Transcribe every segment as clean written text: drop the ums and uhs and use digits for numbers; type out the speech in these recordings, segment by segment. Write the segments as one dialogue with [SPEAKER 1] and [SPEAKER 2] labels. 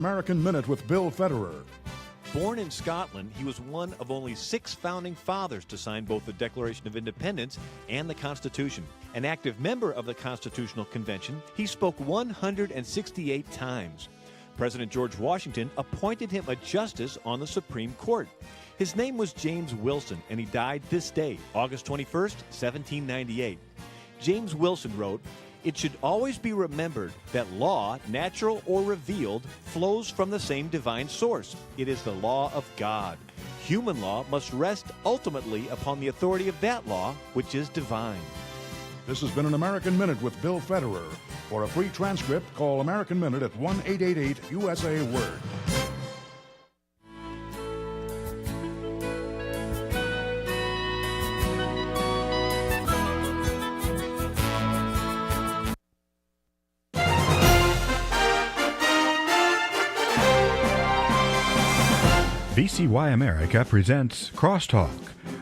[SPEAKER 1] American Minute with Bill Federer.
[SPEAKER 2] Born in Scotland, he was one of only 6 founding fathers to sign both the Declaration of Independence and the Constitution. An active member of the Constitutional Convention, he spoke 168 times. President George Washington appointed him a justice on the Supreme Court. His name was James Wilson, and he died this day, August 21st, 1798. James Wilson wrote, "It should always be remembered that law, natural or revealed, flows from the same divine source. It is the law of God. Human law must rest ultimately upon the authority of that law, which is divine."
[SPEAKER 1] This has been an American Minute with Bill Federer. For a free transcript, call American Minute at 1-888-USA-WORD.
[SPEAKER 3] VCY America presents Crosstalk,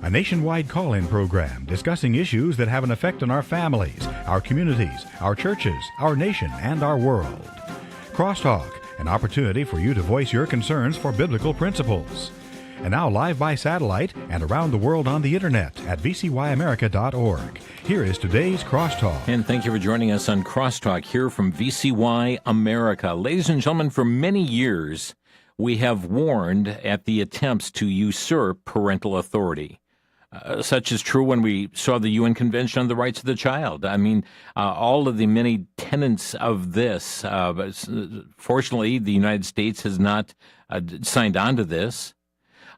[SPEAKER 3] a nationwide call-in program discussing issues that have an effect on our families, our communities, our churches, our nation, and our world. Crosstalk, an opportunity for you to voice your concerns for biblical principles. And now live by satellite and around the world on the internet at vcyamerica.org. Here is today's Crosstalk.
[SPEAKER 4] And thank you for joining us on Crosstalk here from VCY America. Ladies and gentlemen, for many years, we have warned at the attempts to usurp parental authority. Such is true when we saw the UN Convention on the Rights of the Child. I mean, all of the many tenets of this, fortunately, the United States has not signed on to this.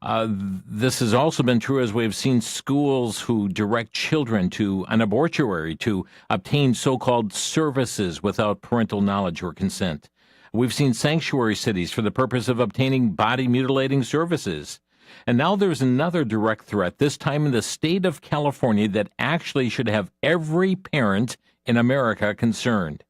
[SPEAKER 4] This has also been true as we've seen schools who direct children to an abortuary to obtain so-called services without parental knowledge or consent. We've seen sanctuary cities for the purpose of obtaining body-mutilating services. And now there's another direct threat, this time in the state of California, that actually should have every parent in America concerned.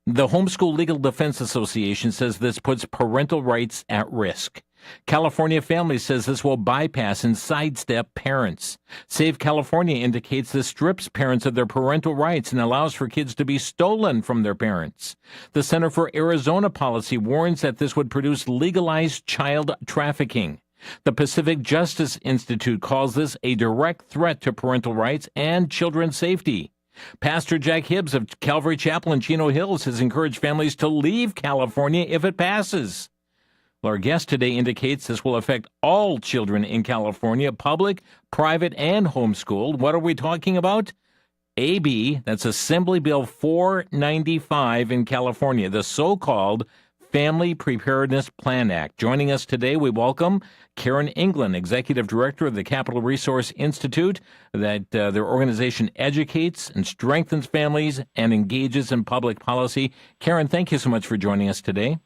[SPEAKER 4] The Homeschool Legal Defense Association says this puts parental rights at risk. California Family says this will bypass and sidestep parents. Save California indicates this strips parents of their parental rights and allows for kids to be stolen from their parents. The Center for Arizona Policy warns that this would produce legalized child trafficking. The Pacific Justice Institute calls this a direct threat to parental rights and children's safety. Pastor Jack Hibbs of Calvary Chapel in Chino Hills has encouraged families to leave California if it passes. Well, our guest today indicates this will affect all children in California, public, private, and homeschooled. What are we talking about? AB, that's Assembly Bill 495 in California, the so-called Family Preparedness Plan Act. Joining us today, we welcome Karen England, Executive Director of the Capital Resource Institute, that their organization educates and strengthens families and engages in public policy. Karen, thank you so much for joining us today.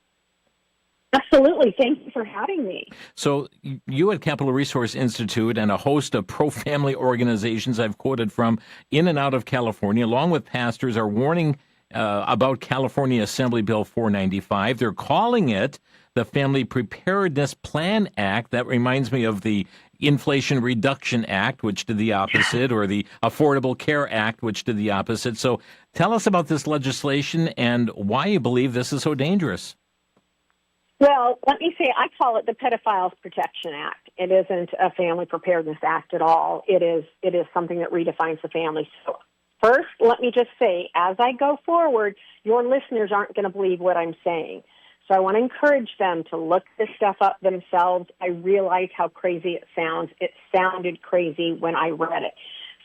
[SPEAKER 5] Absolutely. Thank you for having me.
[SPEAKER 4] So you at Capital Resource Institute and a host of pro-family organizations I've quoted from in and out of California, along with pastors, are warning about California Assembly Bill 495. They're calling it the Family Preparedness Plan Act. That reminds me of the Inflation Reduction Act, which did the opposite, or the Affordable Care Act, which did the opposite. So tell us about this legislation and why you believe this is so dangerous.
[SPEAKER 5] Well, let me say, I call it the Pedophiles Protection Act. It isn't a Family Preparedness Act at all. It is something that redefines the family. So first, let me just say, as I go forward, your listeners aren't going to believe what I'm saying. So I want to encourage them to look this stuff up themselves. I realize how crazy it sounds. It sounded crazy when I read it.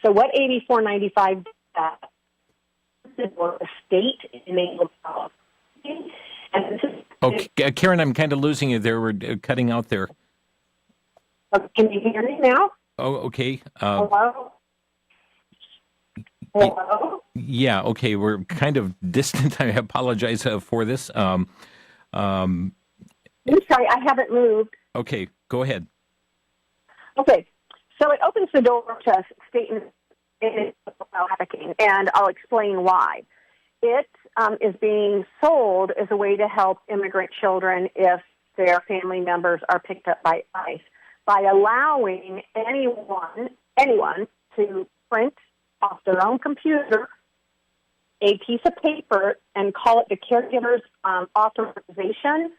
[SPEAKER 5] So what AB 495 does for the state enabled policy. And this is
[SPEAKER 4] Karen, I'm kind of losing you there. We're cutting out there.
[SPEAKER 5] Can you hear me now?
[SPEAKER 4] Oh, okay.
[SPEAKER 5] Hello? Hello?
[SPEAKER 4] Yeah, okay. We're kind of distant. I apologize for this.
[SPEAKER 5] I'm sorry, I haven't moved.
[SPEAKER 4] Okay, go ahead.
[SPEAKER 5] Okay, so it opens the door to state and trafficking, and I'll explain why. It is being sold as a way to help immigrant children if their family members are picked up by ICE by allowing anyone to print off their own computer a piece of paper and call it the caregiver's authorization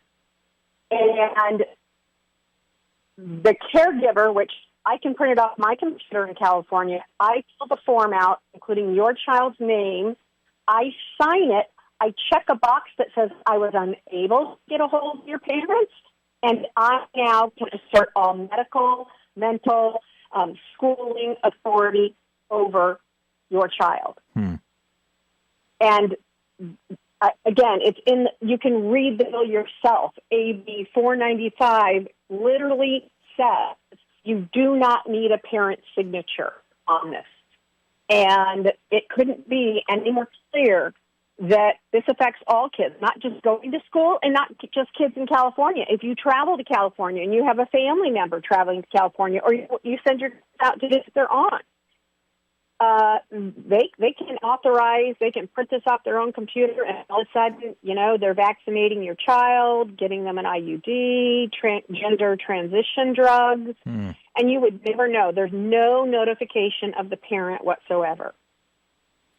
[SPEAKER 5] And the caregiver, which I can print it off my computer in California, I fill the form out, including your child's name. I sign it. I check a box that says I was unable to get a hold of your parents, and I now can assert all medical, mental, schooling authority over your child. And again, you can read the bill yourself. AB 495 literally says you do not need a parent's signature on this. And it couldn't be any more clear that this affects all kids, not just going to school and not just kids in California. If you travel to California and you have a family member traveling to California, or you send your kids out to visit their aunt, they can authorize, they can print this off their own computer, and all of a sudden, they're vaccinating your child, getting them an IUD, gender transition drugs, and you would never know. There's no notification of the parent whatsoever.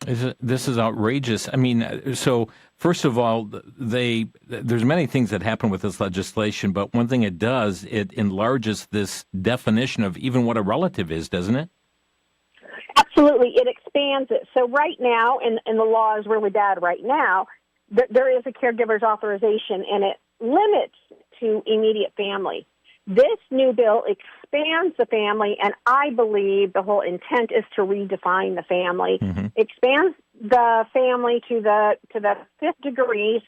[SPEAKER 4] This is outrageous. I mean, so first of all, there's many things that happen with this legislation, but one thing it does, it enlarges this definition of even what a relative is, doesn't it?
[SPEAKER 5] Absolutely. It expands it. So right now, in the laws where we're at right now, there is a caregiver's authorization, and it limits to immediate family. This new bill expands the family, and I believe the whole intent is to redefine the family. Expands the family to the fifth degree,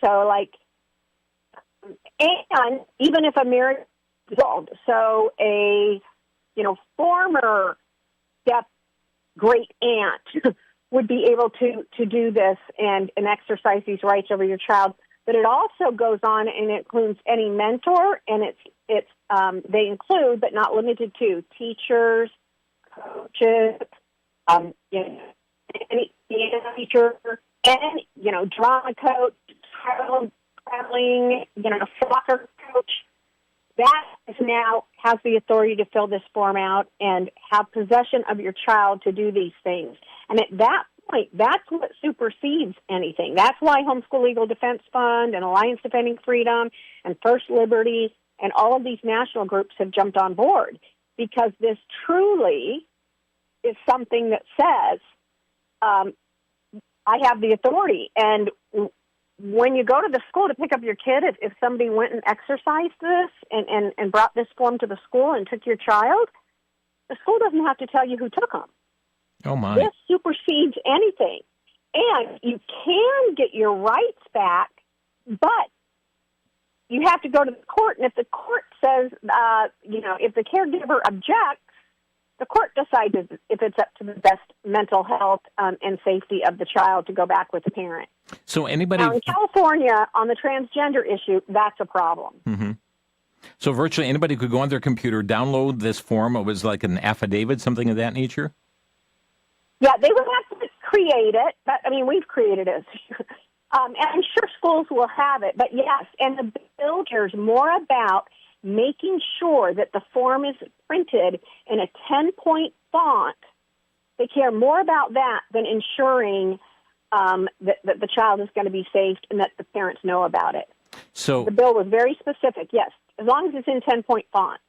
[SPEAKER 5] and even if a marriage is dissolved, so a former step great aunt would be able to do this and exercise these rights over your child. But it also goes on and it includes any mentor, and they include, but not limited to, teachers, coaches, any teacher, and drama coach, traveling, soccer coach. That is now has the authority to fill this form out and have possession of your child to do these things. And at that point, that's what supersedes anything. That's why Homeschool Legal Defense Fund and Alliance Defending Freedom and First Liberty and all of these national groups have jumped on board, because this truly is something that says, I have the authority. And when you go to the school to pick up your kid, if somebody went and exercised this and brought this form to the school and took your child, the school doesn't have to tell you who took them.
[SPEAKER 4] Oh, my.
[SPEAKER 5] This supersedes anything. And you can get your rights back, but you have to go to the court. And if the court says, if the caregiver objects, the court decides if it's up to the best mental health and safety of the child to go back with the parent.
[SPEAKER 4] So anybody...
[SPEAKER 5] Now, in California, on the transgender issue, that's a problem.
[SPEAKER 4] So virtually anybody could go on their computer, download this form. It was like an affidavit, something of that nature?
[SPEAKER 5] Yeah, they would have to create it, but, we've created it. And I'm sure schools will have it, but yes, and the bill cares more about making sure that the form is printed in a 10-point font. They care more about that than ensuring that the child is going to be safe and that the parents know about it.
[SPEAKER 4] So
[SPEAKER 5] the bill was very specific, yes, as long as it's in 10-point font.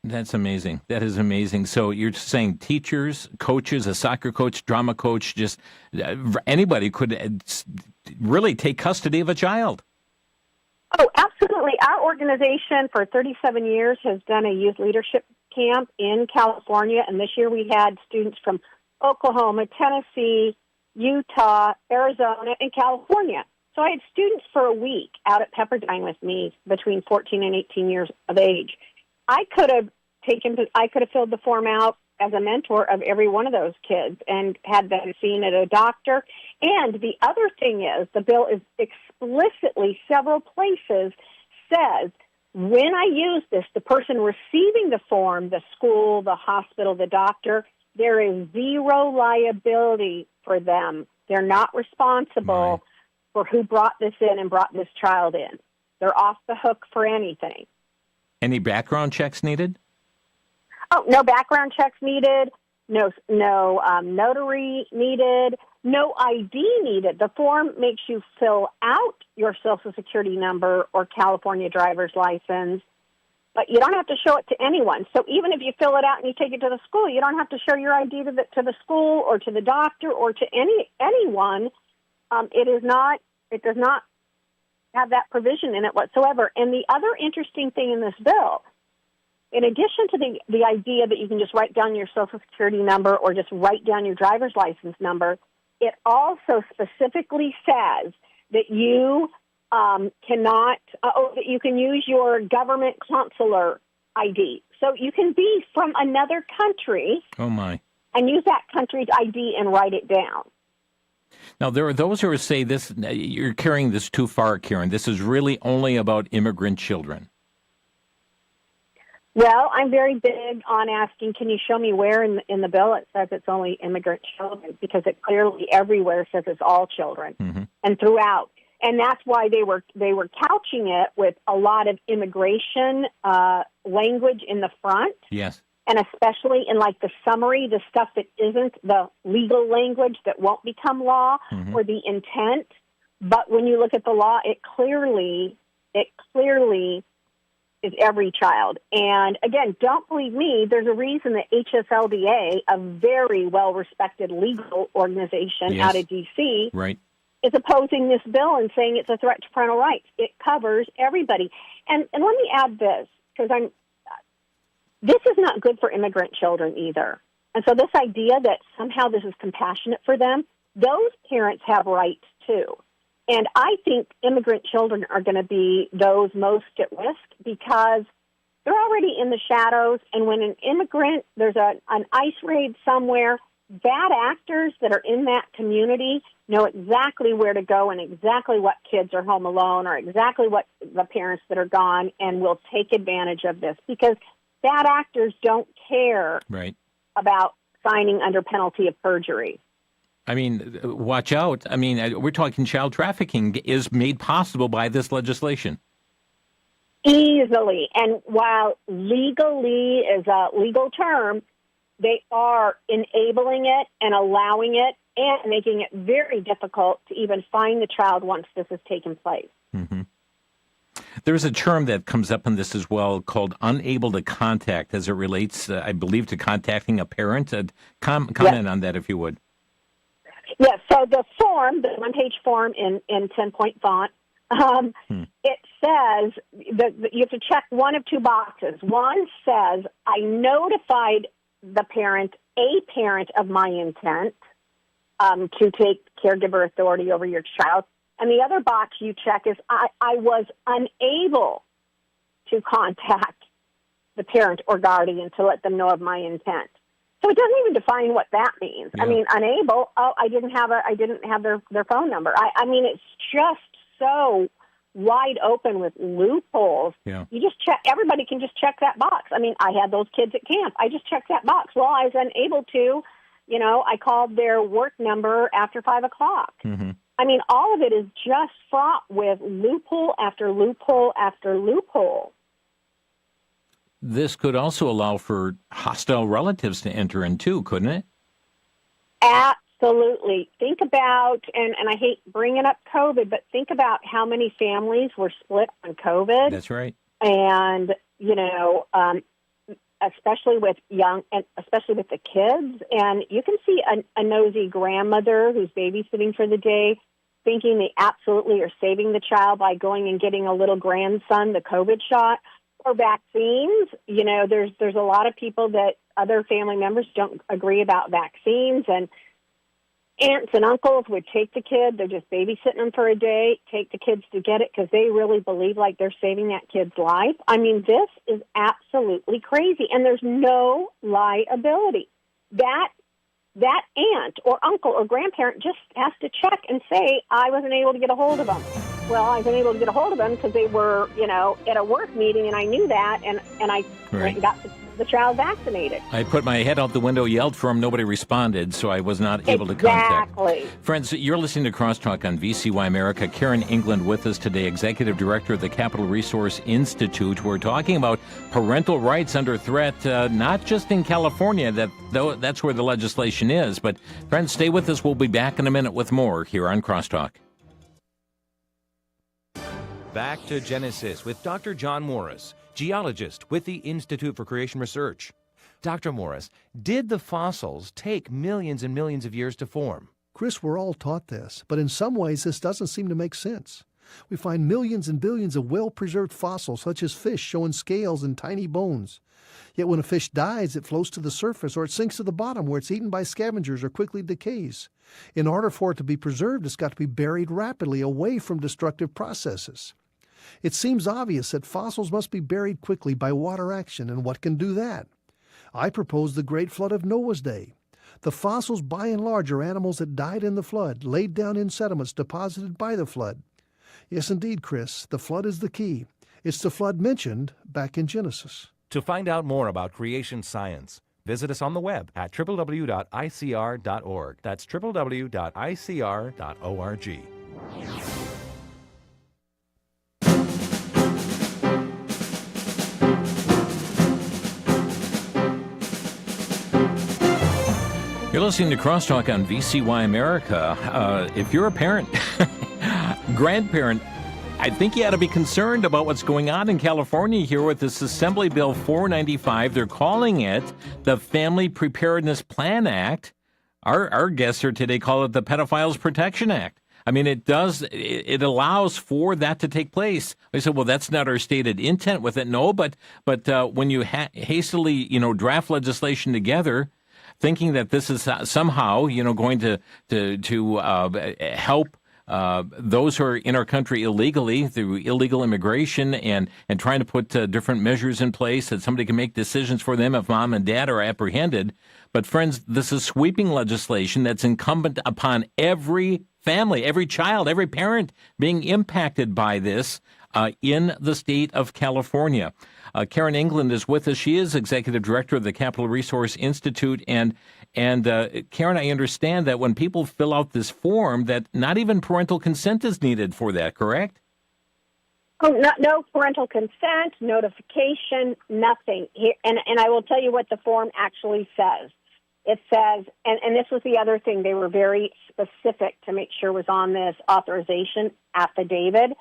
[SPEAKER 4] That's amazing. That is amazing. So you're saying teachers, coaches, a soccer coach, drama coach, just anybody could really take custody of a child.
[SPEAKER 5] Oh, absolutely. Our organization for 37 years has done a youth leadership camp in California, and this year we had students from Oklahoma, Tennessee, Utah, Arizona, and California. So I had students for a week out at Pepperdine with me between 14 and 18 years of age. I could have filled the form out as a mentor of every one of those kids and had them seen at a doctor. And the other thing is, the bill is explicitly, several places, says when I use this, the person receiving the form, the school, the hospital, the doctor, there is zero liability for them. They're not responsible for who brought this in and brought this child in. They're off the hook for anything.
[SPEAKER 4] Any background checks needed?
[SPEAKER 5] Oh, no background checks needed. No notary needed. No ID needed. The form makes you fill out your Social Security number or California driver's license, but you don't have to show it to anyone. So even if you fill it out and you take it to the school, you don't have to show your ID to the school or to the doctor or to anyone. It does not have that provision in it whatsoever. And the other interesting thing in this bill, in addition to the idea that you can just write down your Social Security number or just write down your driver's license number, it also specifically says that you that you can use your government consular ID. So you can be from another country.
[SPEAKER 4] Oh, my.
[SPEAKER 5] And use that country's ID and write it down.
[SPEAKER 4] Now, there are those who say this, you're carrying this too far, Karen. This is really only about immigrant children.
[SPEAKER 5] Well, I'm very big on asking, can you show me where in the bill it says it's only immigrant children? Because it clearly everywhere says it's all children and throughout. And that's why they were couching it with a lot of immigration language in the front.
[SPEAKER 4] Yes.
[SPEAKER 5] And especially in like the summary, the stuff that isn't the legal language that won't become law or the intent. But when you look at the law, it clearly is every child. And again, don't believe me, there's a reason that HSLDA, a very well-respected legal organization out of D.C.,
[SPEAKER 4] right,
[SPEAKER 5] is opposing this bill and saying it's a threat to parental rights. It covers everybody. And let me add this, because this is not good for immigrant children either. And so this idea that somehow this is compassionate for them, those parents have rights too. And I think immigrant children are going to be those most at risk because they're already in the shadows. And when an immigrant, there's an ICE raid somewhere, bad actors that are in that community know exactly where to go and exactly what kids are home alone or exactly what the parents that are gone and will take advantage of this because bad actors don't care about signing under penalty of perjury.
[SPEAKER 4] I mean, watch out. I mean, we're talking child trafficking is made possible by this legislation.
[SPEAKER 5] Easily. And while legally is a legal term, they are enabling it and allowing it and making it very difficult to even find the child once this has taken place.
[SPEAKER 4] Mm-hmm. There's a term that comes up in this as well called unable to contact as it relates, I believe, to contacting a parent. Comment on that, if you would.
[SPEAKER 5] Yes, so the form, the one-page form in 10-point font, it says that you have to check one of two boxes. One says, I notified the parent, a parent of my intent to take caregiver authority over your child. And the other box you check is, I was unable to contact the parent or guardian to let them know of my intent. So it doesn't even define what that means. Yeah. I mean, unable. Oh, I didn't have their phone number. I mean, it's just so wide open with loopholes.
[SPEAKER 4] Yeah.
[SPEAKER 5] You just check. Everybody can just check that box. I mean, I had those kids at camp. I just checked that box. Well, I was unable to. You know, I called their work number after 5 o'clock.
[SPEAKER 4] Mm-hmm.
[SPEAKER 5] I mean, all of it is just fraught with loophole after loophole after loophole.
[SPEAKER 4] This could also allow for hostile relatives to enter in too, couldn't it?
[SPEAKER 5] Absolutely. Think about, and I hate bringing up COVID, but think about how many families were split on COVID.
[SPEAKER 4] That's right.
[SPEAKER 5] And, you know, especially with especially with the kids. And you can see a nosy grandmother who's babysitting for the day thinking they absolutely are saving the child by going and getting a little grandson the COVID shot. Or vaccines, you know, there's a lot of people that other family members don't agree about vaccines, and aunts and uncles would take the kid, they're just babysitting them for a day, take the kids to get it because they really believe like they're saving that kid's life. I mean, this is absolutely crazy, and there's no liability. That aunt or uncle or grandparent just has to check and say, I wasn't able to get a hold of them. Well, I've been able to get a hold of them because they were, at a work meeting, and I knew that, and I went and got the child vaccinated.
[SPEAKER 4] I put my head out the window, yelled for him, nobody responded, so I was not able to contact.
[SPEAKER 5] Exactly.
[SPEAKER 4] Friends, you're listening to Crosstalk on VCY America. Karen England with us today, Executive Director of the Capital Resource Institute. We're talking about parental rights under threat, not just in California, that's where the legislation is. But friends, stay with us. We'll be back in a minute with more here on Crosstalk.
[SPEAKER 6] Back to Genesis with Dr. John Morris, geologist with the Institute for Creation Research. Dr. Morris, did the fossils take millions and millions of years to form?
[SPEAKER 7] Chris, we're all taught this, but in some ways this doesn't seem to make sense. We find millions and billions of well-preserved fossils, such as fish showing scales and tiny bones. Yet when a fish dies, it floats to the surface or it sinks to the bottom where it's eaten by scavengers or quickly decays. In order for it to be preserved, it's got to be buried rapidly away from destructive processes. It seems obvious that fossils must be buried quickly by water action, and what can do that? I propose the Great Flood of Noah's Day. The fossils, by and large, are animals that died in the flood, laid down in sediments deposited by the flood. Yes, indeed, Chris, the flood is the key. It's the flood mentioned back in Genesis.
[SPEAKER 6] To find out more about creation science, visit us on the web at www.icr.org. That's www.icr.org.
[SPEAKER 4] You're listening to Crosstalk on VCY America. If you're a parent, grandparent, I think you ought to be concerned about what's going on in California here with this Assembly Bill 495. They're calling it the Family Preparedness Plan Act. Our guests here today call it the Pedophiles Protection Act. I mean, it allows for that to take place. They said, well, that's not our stated intent with it. No, but when you hastily, draft legislation together, thinking that this is somehow, going to help those who are in our country illegally through illegal immigration and trying to put different measures in place that somebody can make decisions for them if mom and dad are apprehended. But friends, this is sweeping legislation that's incumbent upon every family, every child, every parent being impacted by this in the state of California. Karen England is with us. She is Executive Director of the Capital Resource Institute. And Karen, I understand that when people fill out this form, that not even parental consent is needed for that, correct?
[SPEAKER 5] Oh, no parental consent, notification, nothing. And I will tell you what the form actually says. It says, and this was the other thing, they were very specific to make sure was on this authorization affidavit.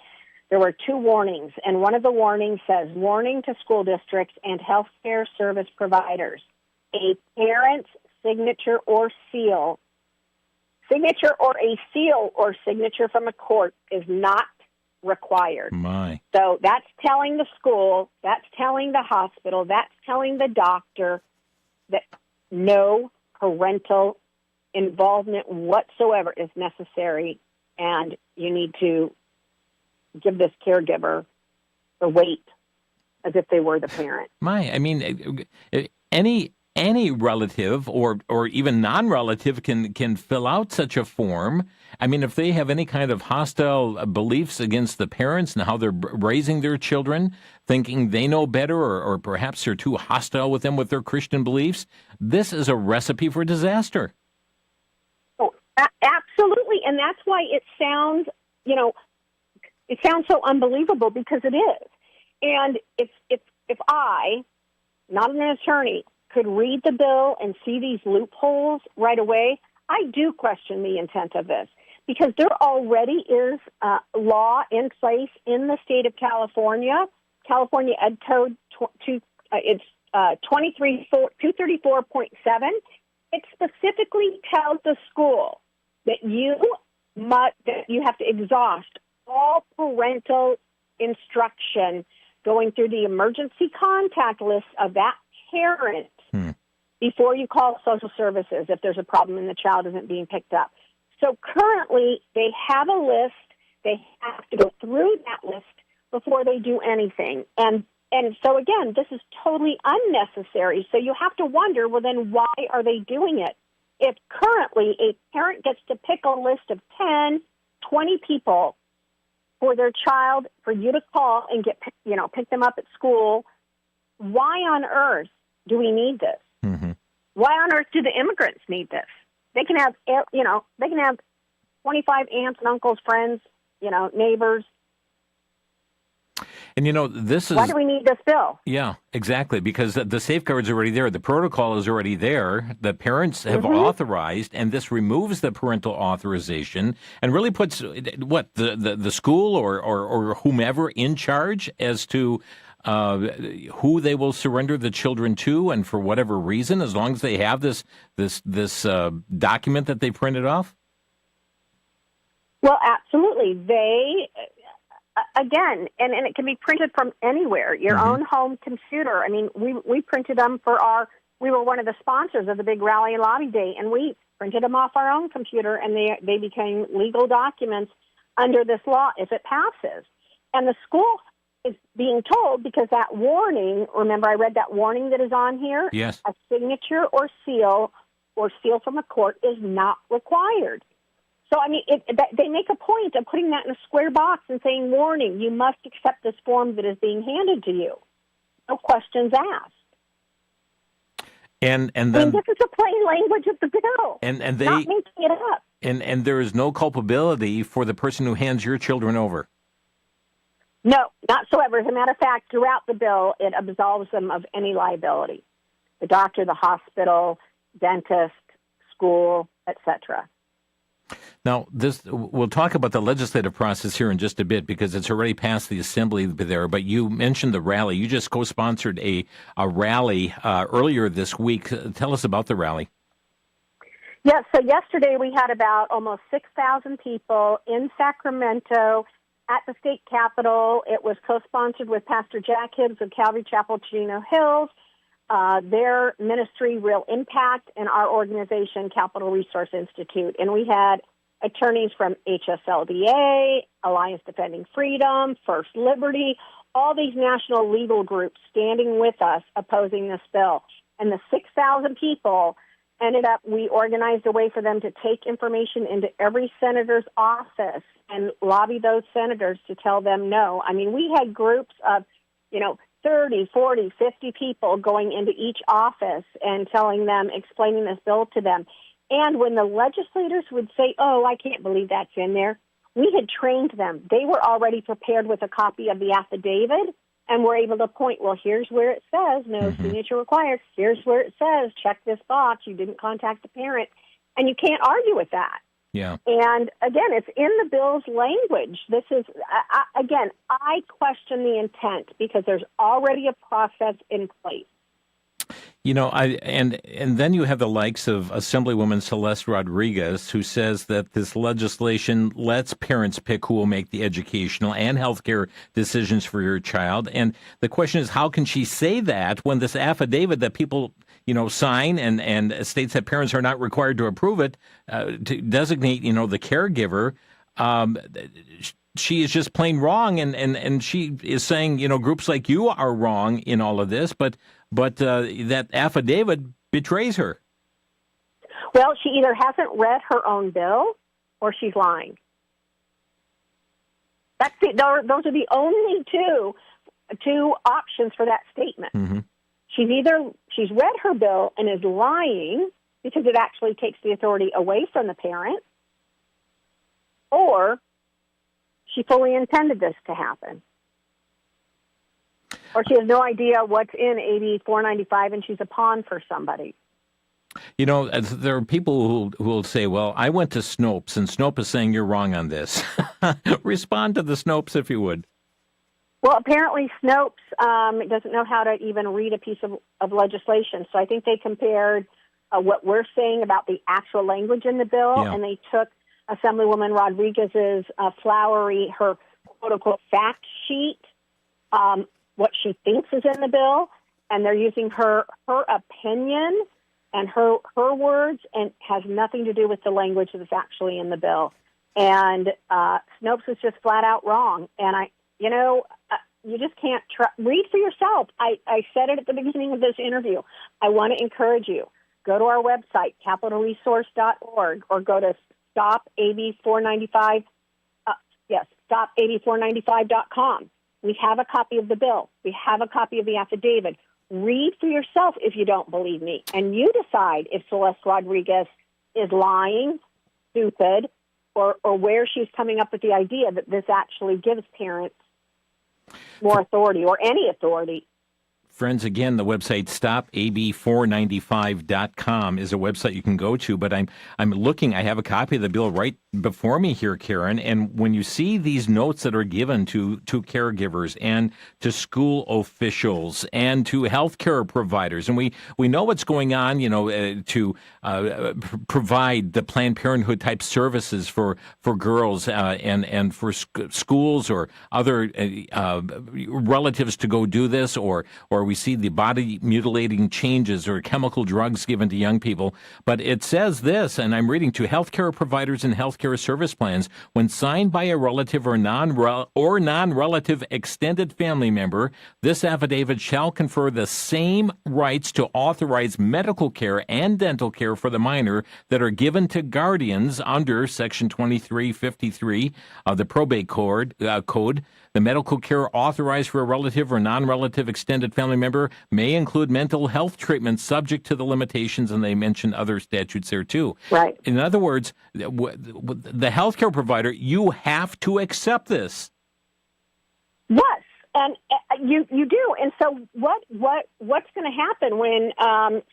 [SPEAKER 5] There were 2 warnings, and one of the warnings says, warning to school districts and healthcare service providers. A parent's signature or a seal or signature from a court is not required.
[SPEAKER 4] My.
[SPEAKER 5] So that's telling the school, that's telling the hospital, that's telling the doctor that no parental involvement whatsoever is necessary, and you need to give this caregiver the weight as if they were the parent.
[SPEAKER 4] I mean, any relative or even non-relative can fill out such a form. I mean, if they have any kind of hostile beliefs against the parents and how they're raising their children, thinking they know better or perhaps they're too hostile with them with their Christian beliefs, this is a recipe for disaster.
[SPEAKER 5] Oh, absolutely. And that's why it sounds, it sounds so unbelievable, because it is. And if I, not an attorney, could read the bill and see these loopholes right away, I do question the intent of this, because there already is law in place in the state of California. California Ed Code, it's 234.7. It specifically tells the school that you have to exhaust all parental instruction going through the emergency contact list of that parent before you call social services if there's a problem and the child isn't being picked up. So currently, they have a list. They have to go through that list before they do anything. And so, again, this is totally unnecessary. So you have to wonder, well, then why are they doing it? If currently a parent gets to pick a list of 10, 20 people for their child, for you to call and pick them up at school. Why on earth do we need this?
[SPEAKER 4] Mm-hmm.
[SPEAKER 5] Why on earth do the immigrants need this? They can have, 25 aunts and uncles, friends, neighbors.
[SPEAKER 4] And this is...
[SPEAKER 5] Why do we need this bill?
[SPEAKER 4] Yeah, exactly, because the safeguard's already there. The protocol is already there. The parents have
[SPEAKER 5] Mm-hmm.
[SPEAKER 4] authorized, and this removes the parental authorization and really puts, the school or whomever in charge as to who they will surrender the children to and for whatever reason, as long as they have this document that they printed off?
[SPEAKER 5] Well, absolutely. They... Again, and it can be printed from anywhere, your
[SPEAKER 4] Mm-hmm.
[SPEAKER 5] own home computer. I mean, we printed them we were one of the sponsors of the big rally and lobby day, and we printed them off our own computer, and they became legal documents under this law if it passes. And the school is being told, because that warning, remember I read that warning that is on here?
[SPEAKER 4] Yes.
[SPEAKER 5] A signature or seal from a court is not required. So, I mean, they make a point of putting that in a square box and saying, warning, you must accept this form that is being handed to you. No questions asked.
[SPEAKER 4] And then...
[SPEAKER 5] I mean, this is the plain language of the bill.
[SPEAKER 4] And they...
[SPEAKER 5] Not making it up.
[SPEAKER 4] And there is no culpability for the person who hands your children over.
[SPEAKER 5] No, not so ever. As a matter of fact, throughout the bill, it absolves them of any liability. The doctor, the hospital, dentist, school, etc.
[SPEAKER 4] Now, we'll talk about the legislative process here in just a bit because it's already passed the assembly there, but you mentioned the rally. You just co-sponsored a rally earlier this week. Tell us about the rally.
[SPEAKER 5] Yes, so yesterday we had about almost 6,000 people in Sacramento at the state capitol. It was co-sponsored with Pastor Jack Hibbs of Calvary Chapel, Chino Hills, their ministry, Real Impact, and our organization, Capital Resource Institute. And we had attorneys from HSLDA, Alliance Defending Freedom, First Liberty, all these national legal groups standing with us opposing this bill. And the 6,000 people we organized a way for them to take information into every senator's office and lobby those senators to tell them no. I mean, we had groups of, 30, 40, 50 people going into each office and explaining this bill to them. And when the legislators would say, oh, I can't believe that's in there, we had trained them. They were already prepared with a copy of the affidavit and were able to point, well, here's where it says no signature required. Here's where it says check this box. You didn't contact the parent. And you can't argue with that.
[SPEAKER 4] Yeah.
[SPEAKER 5] And, again, it's in the bill's language. This is, I question the intent because there's already a process in place.
[SPEAKER 4] And then you have the likes of Assemblywoman Celeste Rodriguez, who says that this legislation lets parents pick who will make the educational and healthcare decisions for your child. And the question is, how can she say that when this affidavit that people, sign and states that parents are not required to approve it, to designate, the caregiver, she is just plain wrong, and she is saying, groups like you are wrong in all of this, but that affidavit betrays her.
[SPEAKER 5] Well, she either hasn't read her own bill or she's lying. Those are the only two options for that statement.
[SPEAKER 4] Mm-hmm.
[SPEAKER 5] She's read her bill and is lying because it actually takes the authority away from the parent, or she fully intended this to happen. Or she has no idea what's in AB 495 and she's a pawn for somebody.
[SPEAKER 4] There are people who will say, well, I went to Snopes, and Snopes is saying you're wrong on this. Respond to the Snopes, if you would.
[SPEAKER 5] Well, apparently Snopes doesn't know how to even read a piece of legislation. So I think they compared what we're saying about the actual language in the bill, and they took Assemblywoman Rodriguez's her quote-unquote fact sheet, what she thinks is in the bill, and they're using her opinion and her words, and has nothing to do with the language that's actually in the bill. And Snopes is just flat out wrong. And you just can't read for yourself. I said it at the beginning of this interview. I want to encourage you. Go to our website, capitalresource.org, or go to stop AB 495. stopab495.com. We have a copy of the bill. We have a copy of the affidavit. Read for yourself if you don't believe me. And you decide if Celeste Rodriguez is lying, stupid, or where she's coming up with the idea that this actually gives parents more authority or any authority.
[SPEAKER 4] Friends, again, the website stopab495.com is a website you can go to, but I'm looking, I have a copy of the bill right before me here, Karen, and when you see these notes that are given to caregivers and to school officials and to healthcare providers, and we know what's going on, to provide the Planned Parenthood type services for girls and for schools or other relatives to go do this, or we see the body mutilating changes or chemical drugs given to young people. But it says this, and I'm reading, to healthcare providers and healthcare service plans, when signed by a relative or non-relative extended family member, this affidavit shall confer the same rights to authorize medical care and dental care for the minor that are given to guardians under Section 2353 of the Probate Code. The medical care authorized for a relative or non-relative extended family member may include mental health treatment subject to the limitations, and they mention other statutes there too.
[SPEAKER 5] Right.
[SPEAKER 4] In other words, the healthcare provider, you have to accept this.
[SPEAKER 5] Yes, and you do. And so what's going to happen when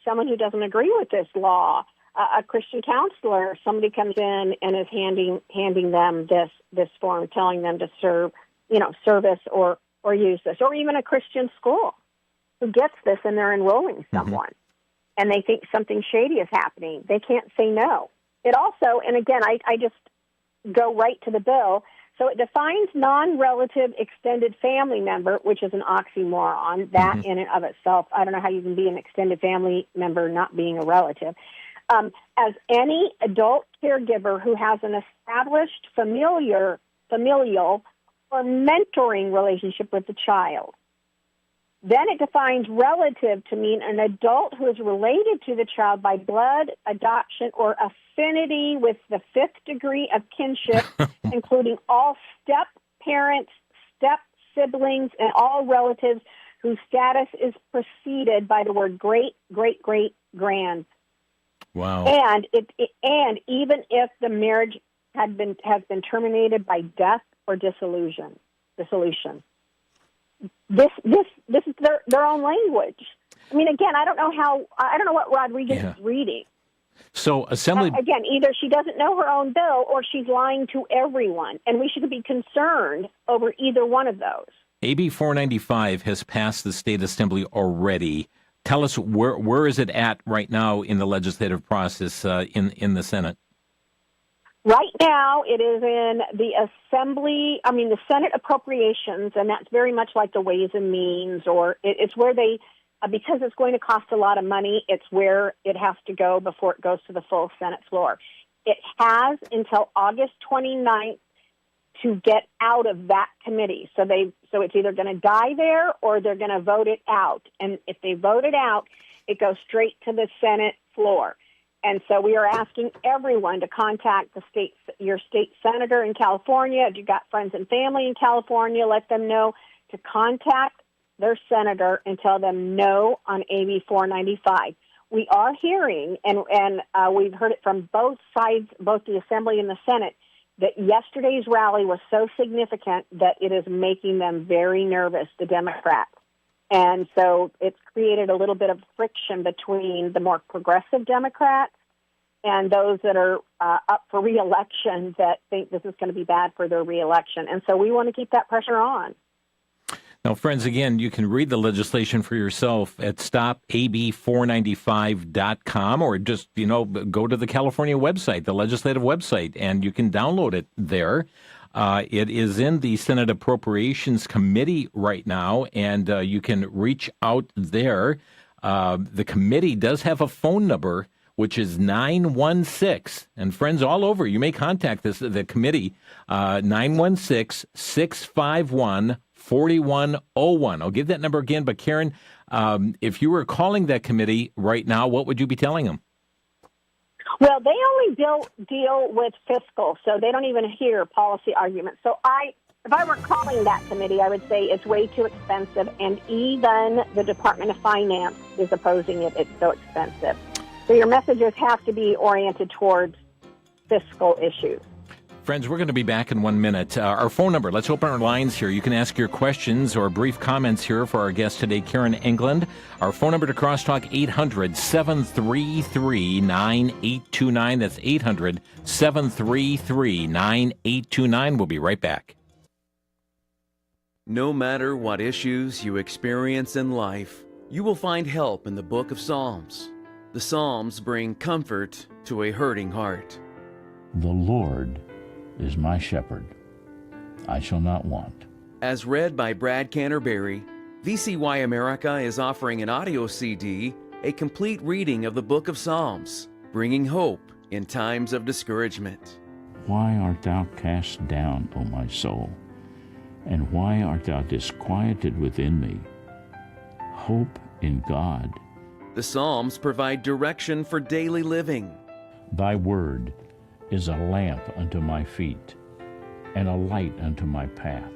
[SPEAKER 5] someone who doesn't agree with this law, a Christian counselor, somebody comes in and is handing them this form, telling them to service or use this, or even a Christian school who gets this and they're enrolling someone and they think something shady is happening. They can't say no. It also, and again, I just go right to the bill. So it defines non-relative extended family member, which is an oxymoron, that in and of itself. I don't know how you can be an extended family member not being a relative. As any adult caregiver who has an established familial or mentoring relationship with the child. Then it defines relative to mean an adult who is related to the child by blood, adoption, or affinity with the fifth degree of kinship, including all step-parents, step-siblings, and all relatives whose status is preceded by the word great, great, great, grand.
[SPEAKER 4] Wow.
[SPEAKER 5] And even if the marriage has been terminated by death or dissolution. This is their own language. I mean, again, I don't know what Rodriguez is reading.
[SPEAKER 4] So Assembly
[SPEAKER 5] again, either she doesn't know her own bill or she's lying to everyone, and we should be concerned over either one of those.
[SPEAKER 4] AB 495 has passed the state assembly already. Tell us where is it at right now in the legislative process in the Senate?
[SPEAKER 5] Right now, it is in the the Senate Appropriations, and that's very much like the Ways and Means, or it's where they, because it's going to cost a lot of money, it's where it has to go before it goes to the full Senate floor. It has until August 29th to get out of that committee. So it's either going to die there or they're going to vote it out. And if they vote it out, it goes straight to the Senate floor. And so we are asking everyone to contact your state senator in California. If you've got friends and family in California, let them know to contact their senator and tell them no on AB 495. We are hearing, and we've heard it from both sides, both the Assembly and the Senate, that yesterday's rally was so significant that it is making them very nervous, the Democrats. And so it's created a little bit of friction between the more progressive Democrats and those that are up for re-election that think this is going to be bad for their re-election. And so we want to keep that pressure on.
[SPEAKER 4] Now, friends, again, you can read the legislation for yourself at stopab495.com or just, go to the California website, the legislative website, and you can download it there. It is in the Senate Appropriations Committee right now, and you can reach out there. The committee does have a phone number, which is 916. And friends all over, you may contact the committee, 916-651-4101. I'll give that number again. But Karen, if you were calling that committee right now, what would you be telling them?
[SPEAKER 5] Well, they only deal with fiscal, so they don't even hear policy arguments. So I if I were calling that committee, I would say it's way too expensive, and even the Department of Finance is opposing it. It's so expensive. So your messages have to be oriented towards fiscal issues.
[SPEAKER 4] Friends, we're going to be back in 1 minute. Our phone number, let's open our lines here. You can ask your questions or brief comments here for our guest today, Karen England. Our phone number to Crosstalk, 800-733-9829. That's 800-733-9829. We'll be right back.
[SPEAKER 8] No matter what issues you experience in life, you will find help in the book of Psalms. The Psalms bring comfort to a hurting heart.
[SPEAKER 9] The Lord is my shepherd. I shall not want.
[SPEAKER 8] As read by Brad Canterbury, VCY America is offering an audio CD, a complete reading of the book of Psalms, bringing hope in times of discouragement.
[SPEAKER 9] Why art thou cast down, O my soul? And why art thou disquieted within me? Hope in God.
[SPEAKER 8] The Psalms provide direction for daily living.
[SPEAKER 9] Thy word is a lamp unto my feet and a light unto my path.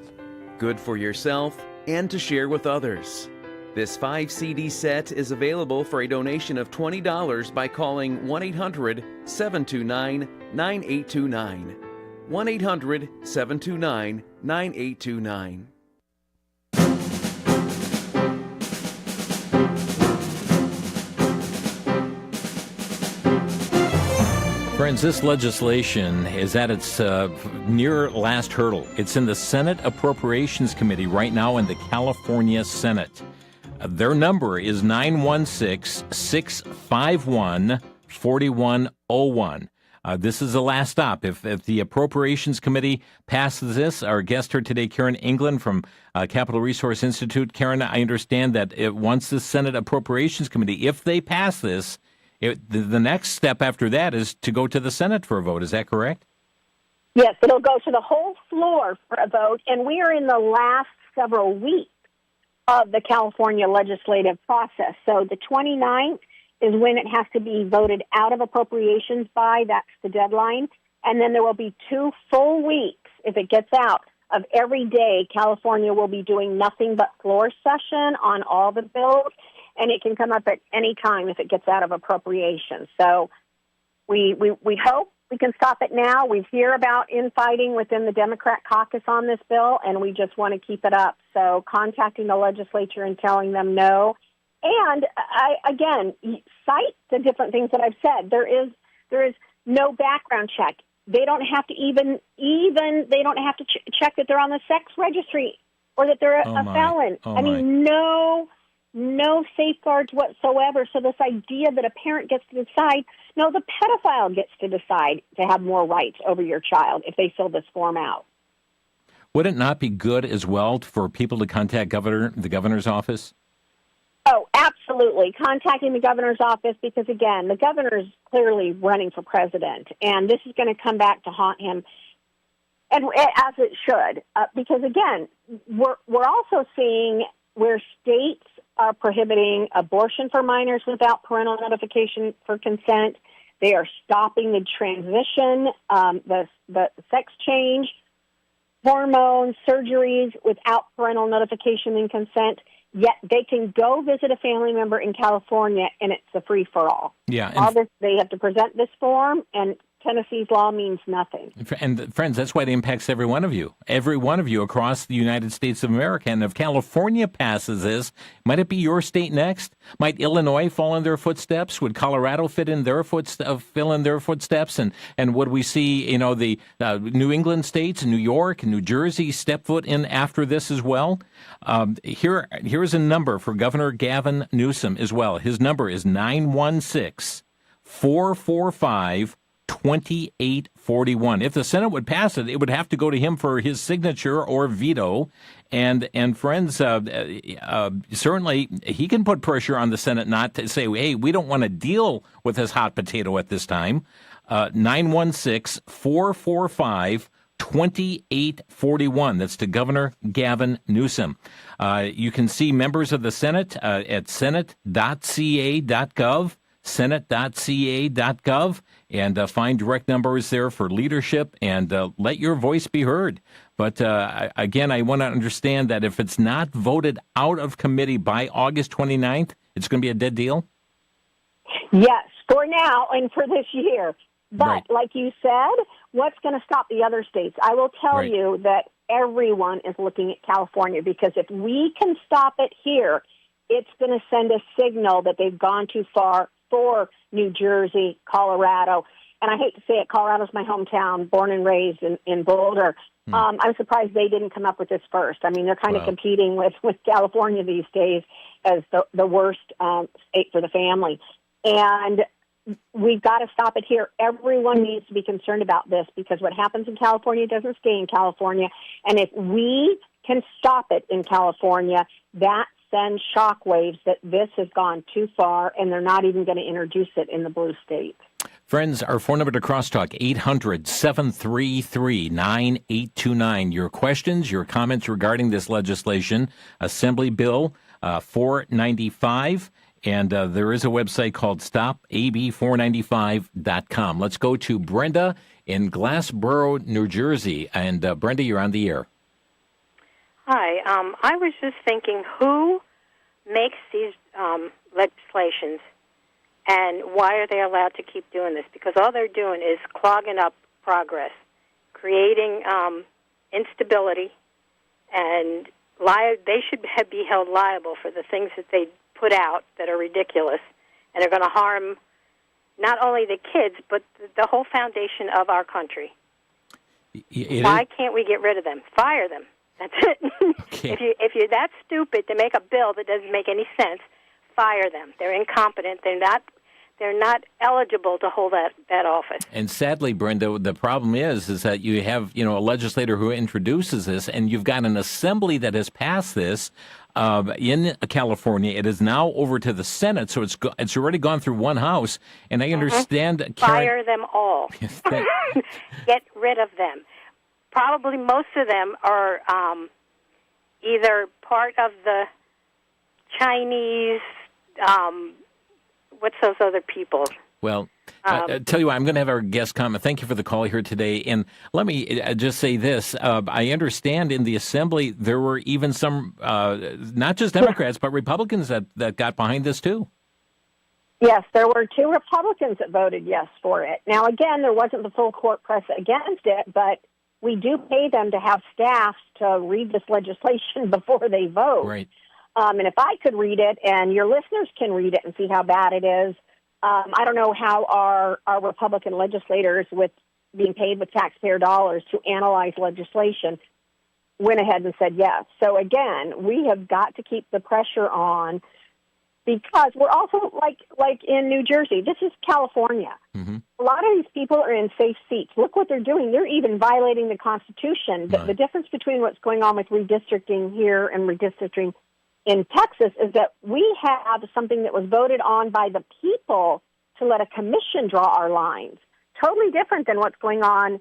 [SPEAKER 8] Good for yourself and to share with others. This 5-CD set is available for a donation of $20 by calling 1-800-729-9829. 1-800-729-9829.
[SPEAKER 4] Friends, this legislation is at its near last hurdle. It's in the Senate Appropriations Committee right now in the California Senate. Their number is 916-651-4101. This is the last stop. If the Appropriations Committee passes this, our guest here today, Karen England from Capital Resource Institute. Karen, I understand that once the Senate Appropriations Committee, if they pass this, the next step after that is to go to the Senate for a vote. Is that correct?
[SPEAKER 5] Yes, it'll go to the whole floor for a vote, and we are in the last several weeks of the California legislative process. So the 29th is when it has to be voted out of appropriations by. That's the deadline. And then there will be 2 full weeks, if it gets out, of every day California will be doing nothing but floor session on all the bills. And it can come up at any time if it gets out of appropriations. So we hope we can stop it now. We hear about infighting within the Democrat caucus on this bill, and we just want to keep it up. So contacting the legislature and telling them no. And again, cite the different things that I've said. There is no background check. They don't have to even they don't have to check that they're on the sex registry or that they're a felon. No safeguards whatsoever. So this idea that a parent gets to decide, no, the pedophile gets to decide to have more rights over your child if they fill this form out.
[SPEAKER 4] Would it not be good as well for people to contact the governor's office?
[SPEAKER 5] Oh, absolutely. Contacting the governor's office because, again, the governor is clearly running for president, and this is going to come back to haunt him, and as it should, because, again, we're also seeing where states are prohibiting abortion for minors without parental notification for consent. They are stopping the transition, the sex change, hormones, surgeries without parental notification and consent. Yet they can go visit a family member in California, and it's a free-for-all.
[SPEAKER 4] Yeah,
[SPEAKER 5] all this, they have to present this form, and Tennessee's law means nothing.
[SPEAKER 4] And friends, that's why it impacts every one of you across the United States of America. And if California passes this, might it be your state next? Might Illinois fall in their footsteps? Would Colorado fill in their footsteps? And would we see, the New England states, New York, New Jersey step foot in after this as well? Here's a number for Governor Gavin Newsom as well. His number is 916-445-2841. If the Senate would pass it, it would have to go to him for his signature or veto. And friends, certainly he can put pressure on the Senate not to say, hey, we don't want to deal with this hot potato at this time. 916-445-2841. That's to Governor Gavin Newsom. You can see members of the Senate at senate.ca.gov. senate.ca.gov, and find direct numbers there for leadership, and let your voice be heard. But again, I want to understand that if it's not voted out of committee by August 29th, it's going to be a dead deal?
[SPEAKER 5] Yes, for now and for this year. But
[SPEAKER 4] Right.
[SPEAKER 5] like you said, what's going to stop the other states? I will tell
[SPEAKER 4] Right.
[SPEAKER 5] you that everyone is looking at California, because if we can stop it here, it's going to send a signal that they've gone too far for New Jersey, Colorado. And I hate to say it, Colorado's my hometown, born and raised in Boulder. I'm surprised they didn't come up with this first. I mean, they're kind of competing with California these days as the worst state for the family. And we've got to stop it here. Everyone needs to be concerned about this, because what happens in California doesn't stay in California. And if we can stop it in California, that sends shockwaves that this has gone too far, and they're not even going to introduce it in the blue states.
[SPEAKER 4] Friends, our phone number to Crosstalk, 800-733-9829. Your questions, your comments regarding this legislation, Assembly Bill 495. And there is a website called stopab495.com. Let's go to Brenda in Glassboro, New Jersey. And Brenda, you're on the air.
[SPEAKER 10] Hi. I was just thinking, who makes these legislations, and why are they allowed to keep doing this? Because all they're doing is clogging up progress, creating instability, and they should be held liable for the things that they put out that are ridiculous and are going to harm not only the kids, but the whole foundation of our country. Why can't we get rid of them? Fire them. That's it.
[SPEAKER 4] Okay.
[SPEAKER 10] If you're that stupid to make a bill that doesn't make any sense, fire them. They're incompetent. They're not eligible to hold that office.
[SPEAKER 4] And sadly, Brenda, the problem is that you have a legislator who introduces this, and you've got an assembly that has passed this in California. It is now over to the Senate, so it's already gone through one house. And I understand, Karen,
[SPEAKER 10] fire them all. Get rid of them. Probably most of them are either part of the Chinese. What's those other people?
[SPEAKER 4] Well, tell you what, I'm going to have our guest comment. Thank you for the call here today. And let me just say this. I understand in the Assembly there were even some, not just Democrats, but Republicans that got behind this too.
[SPEAKER 5] Yes, there were 2 Republicans that voted yes for it. Now, again, there wasn't the full court press against it, but we do pay them to have staff to read this legislation before they vote.
[SPEAKER 4] Right.
[SPEAKER 5] And if I could read it, and your listeners can read it and see how bad it is, I don't know how our Republican legislators, with being paid with taxpayer dollars to analyze legislation, went ahead and said yes. So again, we have got to keep the pressure on, because we're also like in New Jersey. This is California. Mm-hmm. A lot of these people are in safe seats. Look what they're doing. They're even violating the Constitution.
[SPEAKER 4] Right.
[SPEAKER 5] The difference between what's going on with redistricting here and redistricting in Texas is that we have something that was voted on by the people to let a commission draw our lines. Totally different than what's going on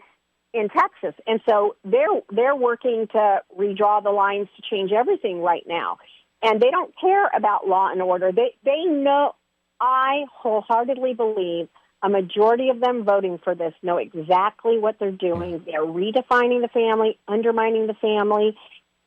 [SPEAKER 5] in Texas. And so they're working to redraw the lines to change everything right now. And they don't care about law and order. They know, I wholeheartedly believe a majority of them voting for this know exactly what they're doing. They're redefining the family, undermining the family,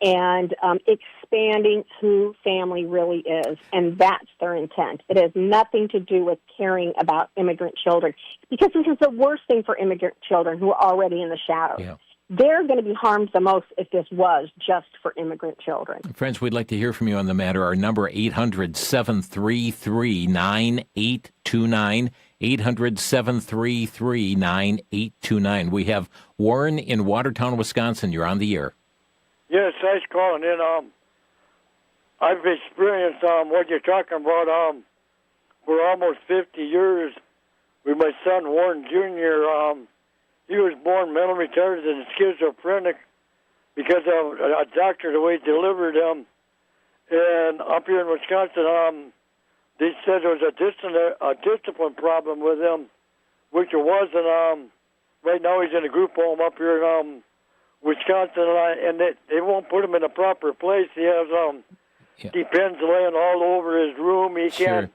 [SPEAKER 5] and expanding who family really is. And that's their intent. It has nothing to do with caring about immigrant children, because this is the worst thing for immigrant children who are already in the shadows.
[SPEAKER 4] Yeah.
[SPEAKER 5] They're going to be harmed the most if this was just for immigrant children.
[SPEAKER 4] Friends, we'd like to hear from you on the matter. Our number, 800-733-9829, 800-733-9829. We have Warren in Watertown, Wisconsin. You're on the air.
[SPEAKER 11] Yes, thanks for calling in. I've experienced what you're talking about for almost 50 years with my son, Warren Jr. He was born mentally retarded and schizophrenic because of a doctor, the way he delivered him. And up here in Wisconsin, they said there was a discipline problem with him, which it wasn't. Right now he's in a group home up here in Wisconsin, and they won't put him in a proper place. He has depends laying all over his room. He can't.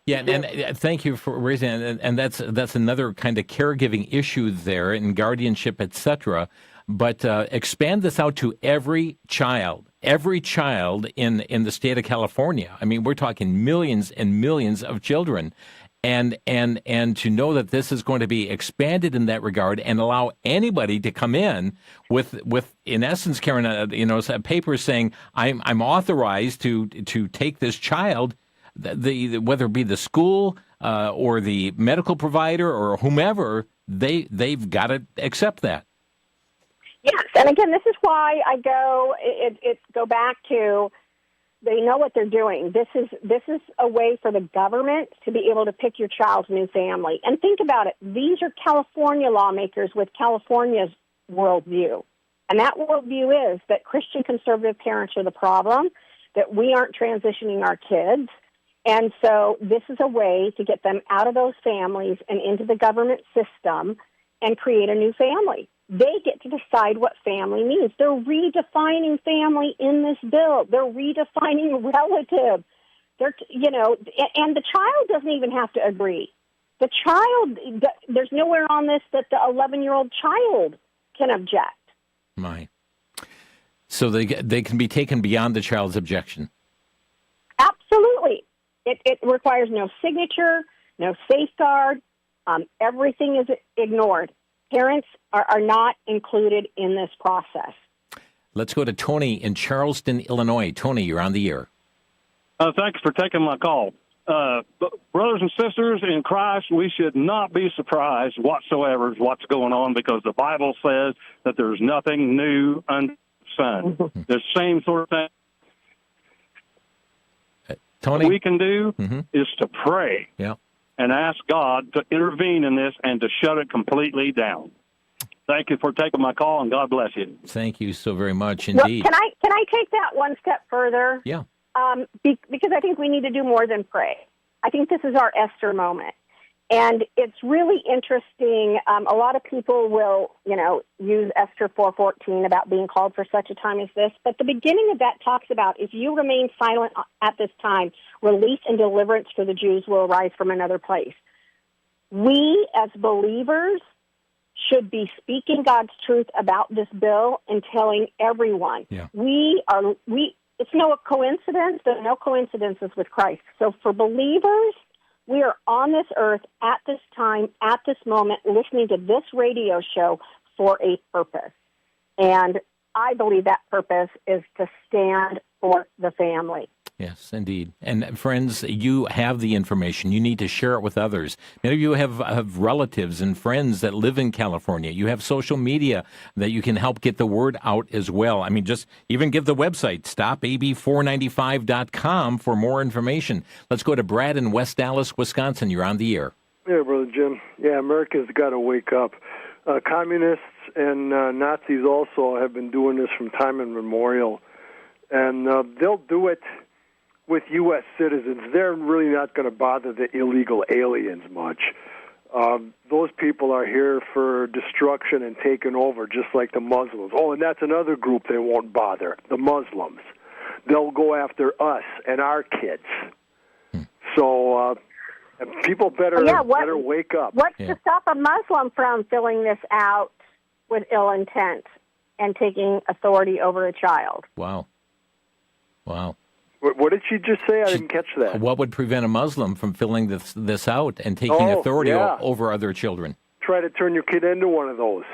[SPEAKER 4] Yeah, and thank you for raising it. And that's another kind of caregiving issue there, and guardianship, etc. but expand this out to every child in the state of California. I mean, we're talking millions and millions of children. And to know that this is going to be expanded in that regard and allow anybody to come in with in essence, Karen, a paper saying I'm authorized to take this child, whether it be the school or the medical provider or whomever, they've got to accept that.
[SPEAKER 5] Yes, and again, this is why I go back to. They know what they're doing. This is a way for the government to be able to pick your child's new family. And think about it. These are California lawmakers with California's worldview. And that worldview is that Christian conservative parents are the problem, that we aren't transitioning our kids. And so this is a way to get them out of those families and into the government system and create a new family. They get to decide what family means. They're redefining family in this bill. They're redefining relative. And the child doesn't even have to agree. The child, there's nowhere on this that the 11-year-old child can object.
[SPEAKER 4] Right. So they can be taken beyond the child's objection.
[SPEAKER 5] Absolutely. It requires no signature, no safeguard. Everything is ignored. Parents are not included in this process.
[SPEAKER 4] Let's go to Tony in Charleston, Illinois. Tony, you're on the air.
[SPEAKER 12] Thanks for taking my call. Brothers and sisters in Christ, we should not be surprised whatsoever what's going on, because the Bible says that there's nothing new under the sun. The same sort of thing.
[SPEAKER 4] Tony,
[SPEAKER 12] what we can do is to pray.
[SPEAKER 4] Yeah.
[SPEAKER 12] And ask God to intervene in this and to shut it completely down. Thank you for taking my call, and God bless you.
[SPEAKER 4] Thank you so very much indeed.
[SPEAKER 5] Well, can I take that one step further?
[SPEAKER 4] Yeah.
[SPEAKER 5] Because I think we need to do more than pray. I think this is our Esther moment. And it's really interesting. A lot of people will, use Esther 4:14 about being called for such a time as this. But the beginning of that talks about, if you remain silent at this time, relief and deliverance for the Jews will arise from another place. We, as believers, should be speaking God's truth about this bill and telling everyone.
[SPEAKER 4] Yeah.
[SPEAKER 5] It's no coincidence. There are no coincidences with Christ. So for believers, we are on this earth at this time, at this moment, listening to this radio show for a purpose. And I believe that purpose is to stand for the family.
[SPEAKER 4] Yes, indeed. And friends, you have the information. You need to share it with others. Many of you have relatives and friends that live in California. You have social media that you can help get the word out as well. I mean, just even give the website, stopab495.com, for more information. Let's go to Brad in West Dallas, Wisconsin. You're on the air.
[SPEAKER 13] Yeah, Brother Jim. Yeah, America's got to wake up. Communists and Nazis also have been doing this from time immemorial. And they'll do it with U.S. citizens. They're really not going to bother the illegal aliens much. Those people are here for destruction and taking over, just like the Muslims. Oh, and that's another group they won't bother, the Muslims. They'll go after us and our kids. So people better wake up.
[SPEAKER 5] What's to stop a Muslim from filling this out with ill intent and taking authority over a child?
[SPEAKER 4] Wow.
[SPEAKER 13] What did she just say? I didn't catch that.
[SPEAKER 4] What would prevent a Muslim from filling this out and taking authority over other children?
[SPEAKER 13] Try to turn your kid into one of those.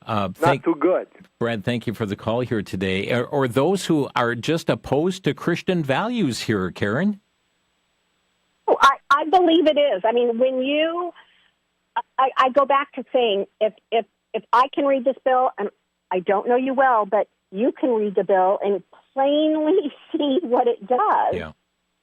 [SPEAKER 13] Not too good.
[SPEAKER 4] Brad, thank you for the call here today. Or those who are just opposed to Christian values here, Karen?
[SPEAKER 5] Oh, I believe it is. I mean, I go back to saying, if I can read this bill, and I don't know you well, but you can read the bill and plainly see what it does.
[SPEAKER 4] Yeah.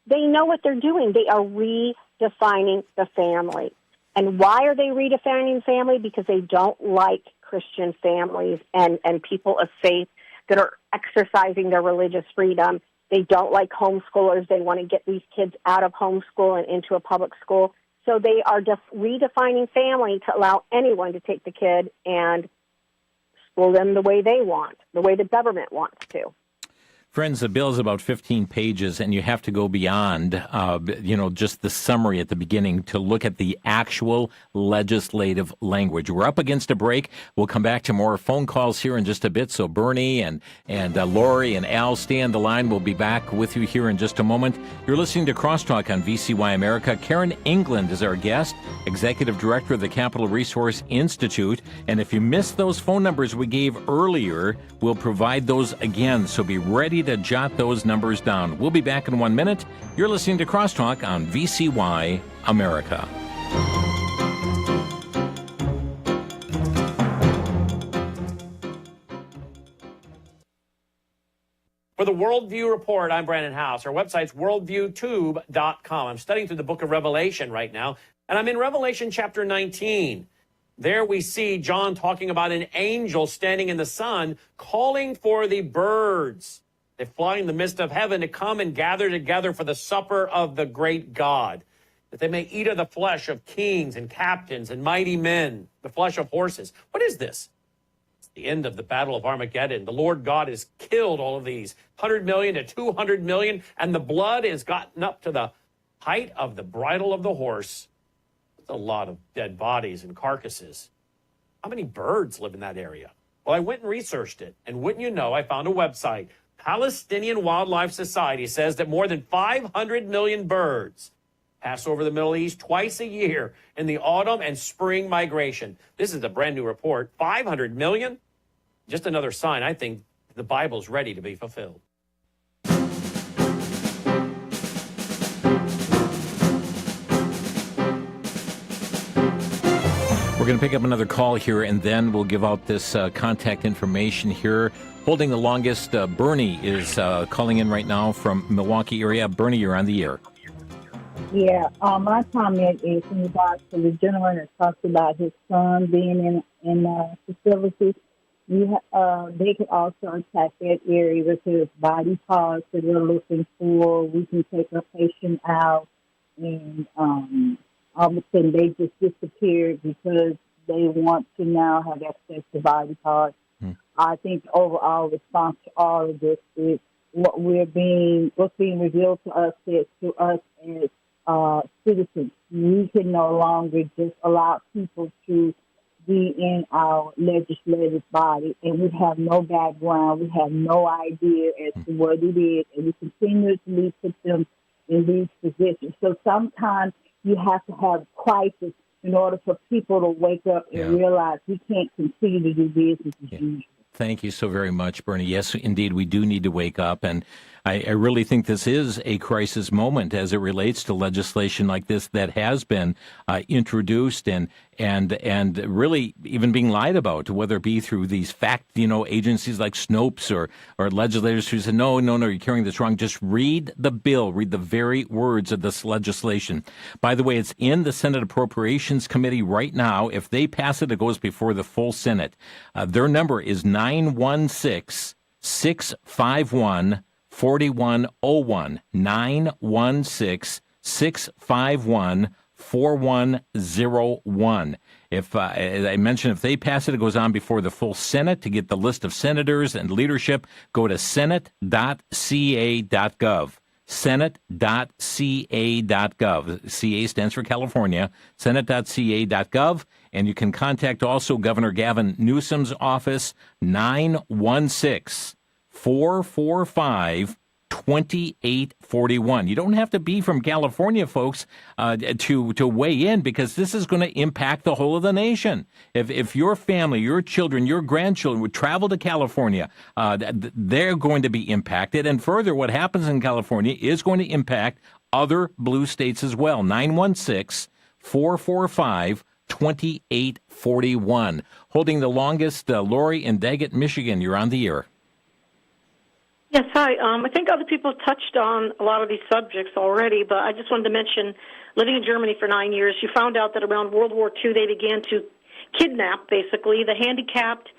[SPEAKER 5] They know what they're doing. They are redefining the family. And why are they redefining family? Because they don't like Christian families and people of faith that are exercising their religious freedom. They don't like homeschoolers. They want to get these kids out of homeschool and into a public school. So they are just redefining family to allow anyone to take the kid and school them the way they want, the way the government wants to.
[SPEAKER 4] Friends, the bill is about 15 pages, and you have to go beyond, just the summary at the beginning to look at the actual legislative language. We're up against a break. We'll come back to more phone calls here in just a bit. So Bernie and Lori and Al, stay on the line. We'll be back with you here in just a moment. You're listening to Crosstalk on VCY America. Karen England is our guest, Executive Director of the Capital Resource Institute. And if you missed those phone numbers we gave earlier, we'll provide those again. So be ready to jot those numbers down. We'll be back in 1 minute. You're listening to Crosstalk on VCY America.
[SPEAKER 14] For the Worldview Report, I'm Brandon House. Our website's worldviewtube.com. I'm studying through the book of Revelation right now, and I'm in Revelation chapter 19. There we see John talking about an angel standing in the sun, calling for the birds. They fly in the midst of heaven to come and gather together for the supper of the great God, that they may eat of the flesh of kings and captains and mighty men, the flesh of horses. What is this? It's the end of the battle of Armageddon. The Lord God has killed all of these, 100 million to 200 million, and the blood has gotten up to the height of the bridle of the horse. That's a lot of dead bodies and carcasses. How many birds live in that area? Well, I went and researched it, and wouldn't you know, I found a website. Palestinian Wildlife Society says that more than 500 million birds pass over the Middle East twice a year in the autumn and spring migration. This is a brand new report. 500 million? Just another sign, I think, the Bible's ready to be fulfilled.
[SPEAKER 4] We're going to pick up another call here, and then we'll give out this contact information here. Holding the longest, Bernie is calling in right now from Milwaukee area. Bernie, you're on the air.
[SPEAKER 15] Yeah, my comment is in regards to the gentleman that talked about his son being in a facility. They could also attack that area with his body parts that they're looking for. We can take a patient out, and all of a sudden they just disappeared because they want to now have access to body parts. I think the overall response to all of this is what's being revealed to us is to us as citizens. We can no longer just allow people to be in our legislative body, and we have no background, we have no idea as to what it is, and we continuously put them in these positions. So sometimes you have to have crisis in order for people to wake up and realize we can't continue to do business as usual.
[SPEAKER 4] Thank you so very much, Bernie. Yes, indeed, we do need to wake up. And I really think this is a crisis moment as it relates to legislation like this that has been introduced and really even being lied about, whether it be through these agencies like Snopes or legislators who said, no, you're carrying this wrong. Just read the bill, read the very words of this legislation. By the way, it's in the Senate Appropriations Committee right now. If they pass it, it goes before the full Senate. Their number is 916-651-4101, 916-651-4101. If I mentioned, if they pass it, it goes on before the full Senate. To get the list of senators and leadership, go to senate.ca.gov. Senate.ca.gov. CA stands for California. Senate.ca.gov. And you can contact also Governor Gavin Newsom's office, 916-445-2841. You don't have to be from California, folks, to weigh in, because this is going to impact the whole of the nation. If your family, your children, your grandchildren would travel to California, they're going to be impacted. And further, what happens in California is going to impact other blue states as well. 916-445-2841. Holding the longest, Lori in Daggett, Michigan. You're on the air.
[SPEAKER 16] Yes, hi. I think other people have touched on a lot of these subjects already, but I just wanted to mention, living in Germany for 9 years, you found out that around World War II they began to kidnap, basically, the handicapped,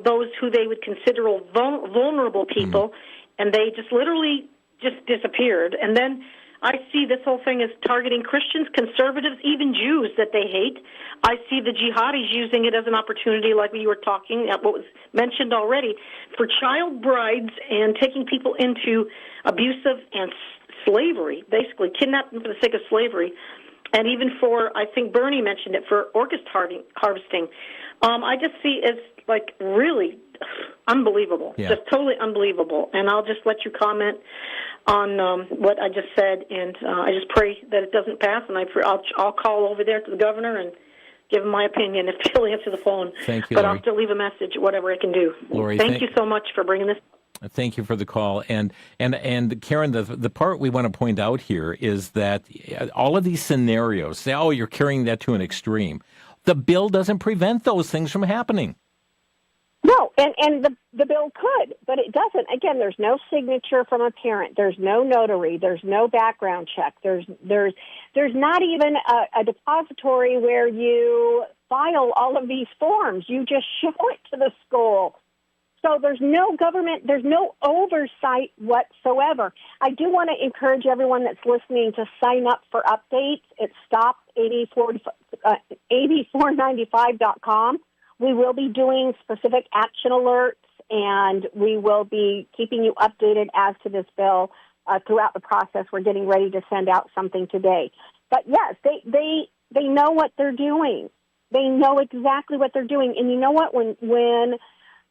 [SPEAKER 16] those who they would consider vulnerable people, and they just literally just disappeared. And then I see this whole thing as targeting Christians, conservatives, even Jews that they hate. I see the jihadis using it as an opportunity, like you were talking, what was mentioned already, for child brides and taking people into abusive and slavery, basically kidnapping for the sake of slavery. And even for, I think Bernie mentioned it, for orchid harvesting. I just see it as like really unbelievable, just totally unbelievable. And I'll just let you comment on what I just said, and I just pray that it doesn't pass. And I'll call over there to the governor and give him my opinion if he'll answer the phone.
[SPEAKER 4] Thank you,
[SPEAKER 16] but
[SPEAKER 4] Lori.
[SPEAKER 16] I'll still leave a message, whatever I can do.
[SPEAKER 4] Lori,
[SPEAKER 16] thank you so much for bringing this.
[SPEAKER 4] Thank you for the call. And Karen, the part we want to point out here is that all of these scenarios say, oh, you're carrying that to an extreme. The bill doesn't prevent those things from happening.
[SPEAKER 5] No, and the bill could, but it doesn't. Again, there's no signature from a parent. There's no notary. There's no background check. There's not even a depository where you file all of these forms. You just show it to the school. So there's no government, there's no oversight whatsoever. I do want to encourage everyone that's listening to sign up for updates. It's stop8495.com. We will be doing specific action alerts, and we will be keeping you updated as to this bill throughout the process. We're getting ready to send out something today. But yes, they know what they're doing. They know exactly what they're doing. And you know what? When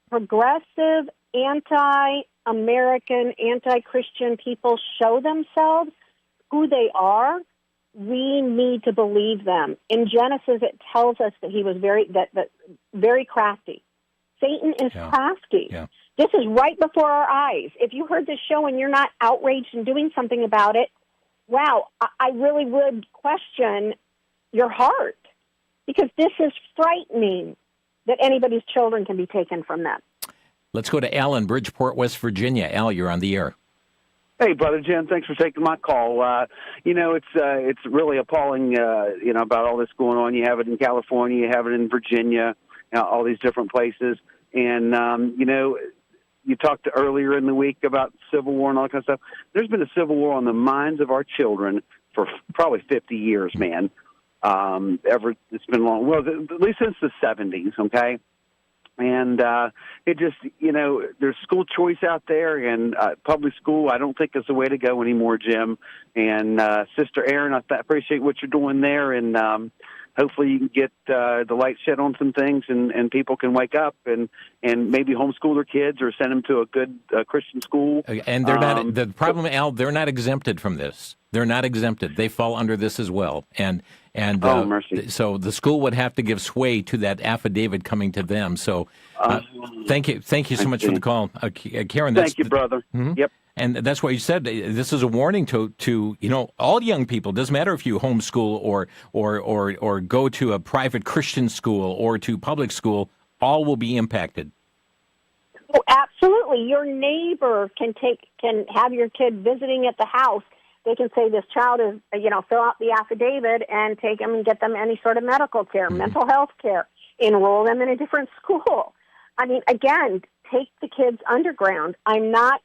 [SPEAKER 5] progressive, anti-American, anti-Christian people show themselves who they are, we need to believe them. In Genesis, it tells us that he was very crafty. Satan is crafty. Yeah. This is right before our eyes. If you heard this show and you're not outraged and doing something about it, wow, I really would question your heart, because this is frightening that anybody's children can be taken from them.
[SPEAKER 4] Let's go to Al in Bridgeport, West Virginia. Al, you're on the air.
[SPEAKER 17] Hey, Brother Jim, thanks for taking my call. It's really appalling, about all this going on. You have it in California, you have it in Virginia, all these different places. And, you talked earlier in the week about Civil War and all that kind of stuff. There's been a Civil War on the minds of our children for probably 50 years, man. It's been long. Well, at least since the 70s, okay? And it just, there's school choice out there, and public school I don't think is the way to go anymore, Jim. And Sister Erin, I appreciate what you're doing there, and hopefully you can get the light shed on some things, and people can wake up and maybe homeschool their kids or send them to a good Christian school.
[SPEAKER 4] And they're not, the problem, Al, they're not exempted from this. They're not exempted. They fall under this as well. And
[SPEAKER 17] mercy.
[SPEAKER 4] So the school would have to give sway to that affidavit coming to them. So thank you so much for the call. Karen,
[SPEAKER 17] thank you, brother. Yep.
[SPEAKER 4] And that's why you said this is a warning to all young people. It doesn't matter if you homeschool or go to a private Christian school or to public school, all will be impacted.
[SPEAKER 5] Oh, absolutely. Your neighbor can have your kid visiting at the house. They can say this child is, fill out the affidavit and take them and get them any sort of medical care, mental health care, enroll them in a different school. I mean, again, take the kids underground. I am not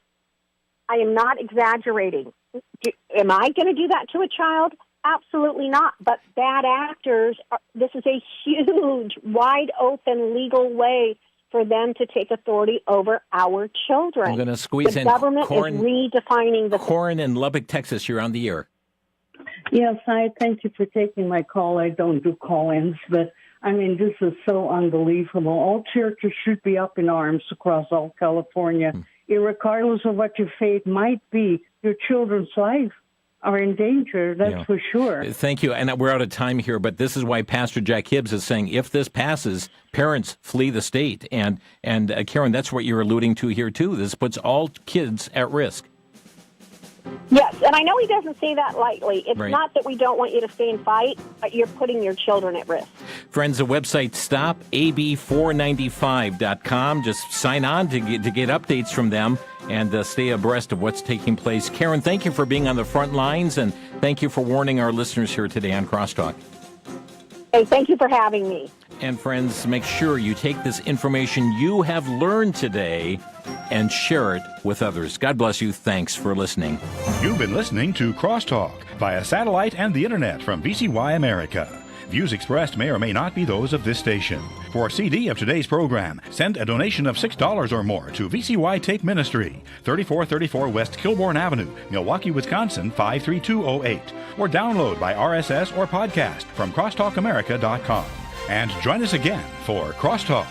[SPEAKER 5] exaggerating. Am I going to do that to a child? Absolutely not. But bad actors, this is a huge, wide open legal way for them to take authority over our children.
[SPEAKER 4] I'm going to squeeze in.
[SPEAKER 5] The government is redefining the...
[SPEAKER 4] Corin in Lubbock, Texas, you're on the air.
[SPEAKER 18] Yes, I thank you for taking my call. I don't do call-ins, but, this is so unbelievable. All churches should be up in arms across all California. Regardless of what your faith might be, your children's life are in danger, that's for sure.
[SPEAKER 4] Thank you. And we're out of time here, but this is why Pastor Jack Hibbs is saying if this passes, parents flee the state. And Karen, that's what you're alluding to here, too. This puts all kids at risk.
[SPEAKER 5] Yes, and I know he doesn't say that lightly. It's
[SPEAKER 4] Right.
[SPEAKER 5] not that we don't want you to stay and fight, but you're putting your children at risk.
[SPEAKER 4] Friends, the website stopab495.com. Just sign on to get updates from them and stay abreast of what's taking place. Karen, thank you for being on the front lines, and thank you for warning our listeners here today on Crosstalk.
[SPEAKER 5] Hey, thank you for having me.
[SPEAKER 4] And friends, make sure you take this information you have learned today and share it with others. God bless you. Thanks for listening.
[SPEAKER 3] You've been listening to Crosstalk via satellite and the internet from VCY America. Views expressed may or may not be those of this station. For a CD of today's program, send a donation of $6 or more to VCY Tape Ministry, 3434 West Kilbourne Avenue, Milwaukee, Wisconsin, 53208, or download by RSS or podcast from crosstalkamerica.com. And join us again for Crosstalk.